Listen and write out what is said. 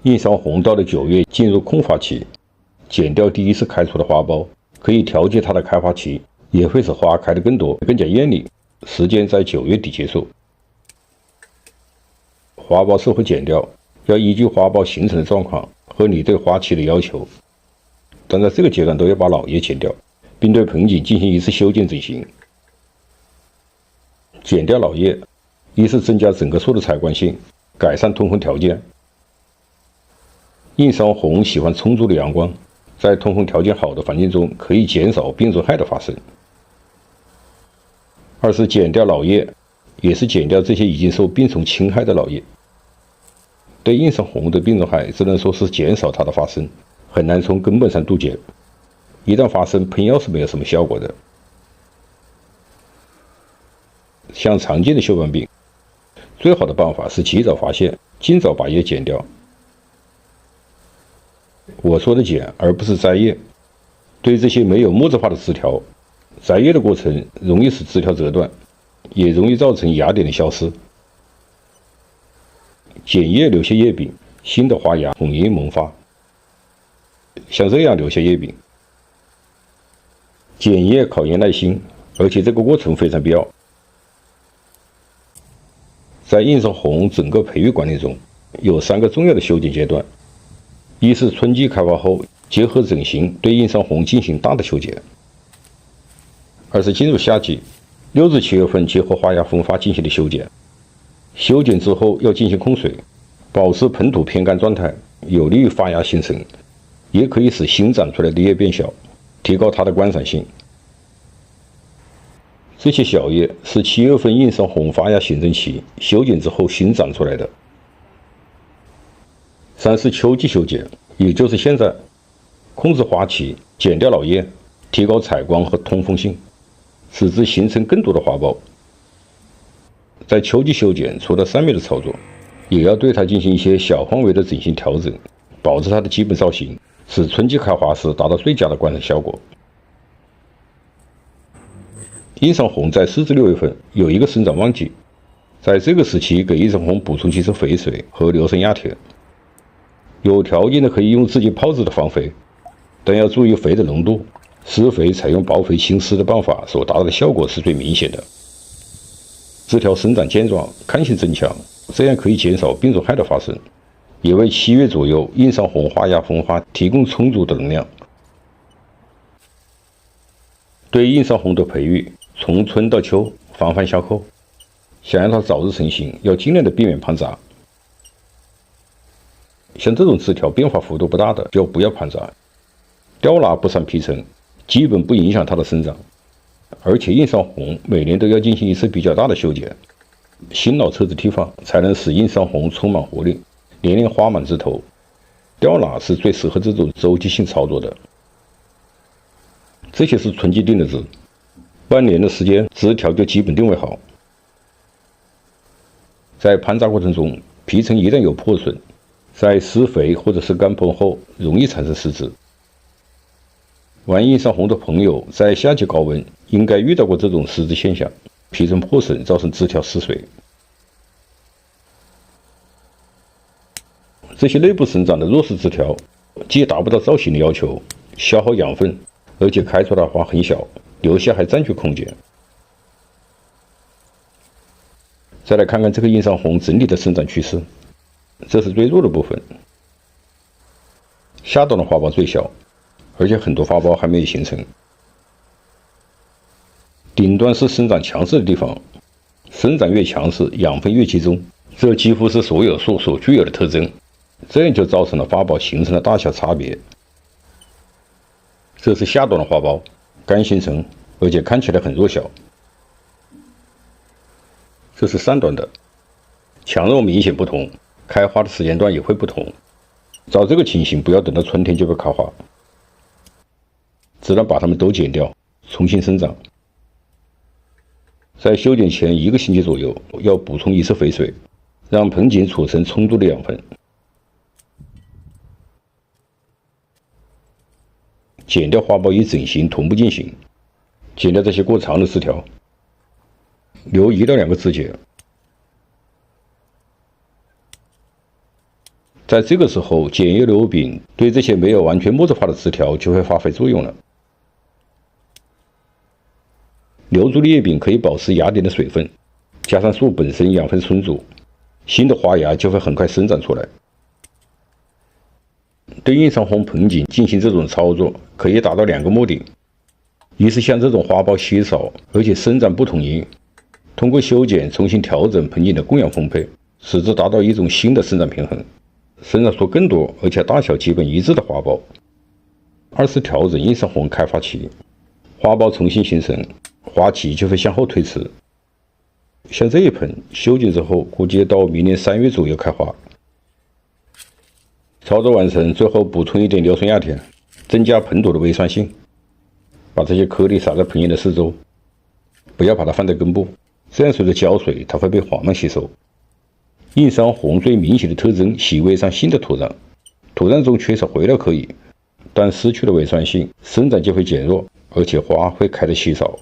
印桑红到了9月进入空花期，剪掉第一次开出的花苞，可以调节它的开花期，也会使花开得更多、更加艳丽。时间在9月底结束。花苞是否剪掉，要依据花苞形成的状况和你对花期的要求，但在这个阶段都要把老叶剪掉，并对盆景进行一次修剪整形。剪掉老叶，一是增加整个树的采光性，改善通风条件。印桑红喜欢充足的阳光，在通风条件好的环境中，可以减少病虫害的发生。二是剪掉老叶，也是剪掉这些已经受病虫侵害的老叶。对印桑红的病虫害，只能说是减少它的发生，很难从根本上杜绝。一旦发生，喷药是没有什么效果的。像常见的锈斑病，最好的办法是及早发现，尽早把叶剪掉。我说的剪，而不是摘叶。对这些没有木质化的枝条，摘叶的过程容易使枝条折断，也容易造成芽点的消失。剪叶留下叶柄，新的花芽红叶萌发。像这样留下叶柄。剪叶考验耐心，而且这个过程非常必要。在印桑红整个培育管理中，有3个重要的修剪阶段：一是春季开花后，结合整形对印桑红进行大的修剪；二是进入夏季，6至7月份结合花芽分发进行的修剪。修剪之后要进行控水，保持盆土偏干状态，有利于发芽形成，也可以使新长出来的叶变小，提高它的观赏性。这些小叶是7月份印桑红发芽形成期修剪之后新长出来的。3是秋季修剪，也就是现在，控制花期，剪掉老叶，提高采光和通风性，使之形成更多的花苞。在秋季修剪，除了上面的操作，也要对它进行一些小范围的整形调整，保持它的基本造型，使春季开花时达到最佳的观赏效果。印桑红在4至6月份有一个生长旺季，在这个时期给印桑红补充几次肥水和硫酸亚铁。有条件的可以用自己泡制的防肥，但要注意肥的浓度，施肥采用薄肥轻施的办法所达到的效果是最明显的。枝条生长健壮，抗性增强，这样可以减少病虫害的发生，也为7月左右印桑红花芽分发提供充足的能量。对印桑红的培育，从春到秋，环环相扣。想让它早日成型，要尽量的避免盘杂。像这种枝条变化幅度不大的，就不要盘杂。吊拉不伤皮层，基本不影响它的生长。而且印桑红每年都要进行一次比较大的修剪，新老车子替换，才能使印桑红充满活力，年年花满枝头。吊拉是最适合这种周期性操作的。这些是春季定的枝，半年的时间，枝条就基本定位好。在盘杂过程中，皮层一旦有破损，在施肥或者是干喷后，容易产生失枝。玩印桑红的朋友，在夏季高温应该遇到过这种失枝现象，皮层破损造成枝条失水。这些内部生长的弱势枝条，既达不到造型的要求，消耗养分，而且开出来的花很小，留下还占据空间。再来看看这个印桑红整体的生长趋势，这是最弱的部分，下端的花苞最小，而且很多花苞还没有形成。顶端是生长强势的地方，生长越强势，养分越集中，这几乎是所有树所具有的特征，这样就造成了花苞形成的大小差别。这是下端的花苞，刚形成，而且看起来很弱小。这是上端的，强弱明显不同，开花的时间段也会不同。照这个情形，不要等到春天就会开花，只能把它们都剪掉，重新生长。在修剪前1个星期左右，要补充1次肥水，让盆景储存充足的养分。剪掉花苞与整形同步进行，剪掉这些过长的枝条，留1到2个枝节。在这个时候，碱叶硫丙对这些没有完全木质化的枝条就会发挥作用了。留住的叶柄可以保持芽点的水分，加上树本身养分充足，新的花芽就会很快生长出来。对硬伤红盆景进行这种操作，可以达到2个目的：一是像这种花苞稀少而且生长不统一，通过修剪重新调整盆景的供氧分配，使之达到一种新的生长平衡，生长出更多而且大小基本一致的花苞；二是调整硬伤红开花期，花苞重新形成，花期就会向后推迟。像这一盆修剪之后，估计到明年3月左右开花。操作完成，最后补充一点硫酸亚铁，增加盆土的微酸性。把这些颗粒撒在盆叶的四周，不要把它放在根部，这样随着浇水它会被缓慢吸收。硬伤红最明显的特征，细微上新的土壤，土壤中缺少肥料可以，但失去了微酸性，生长就会减弱，而且花会开得稀少。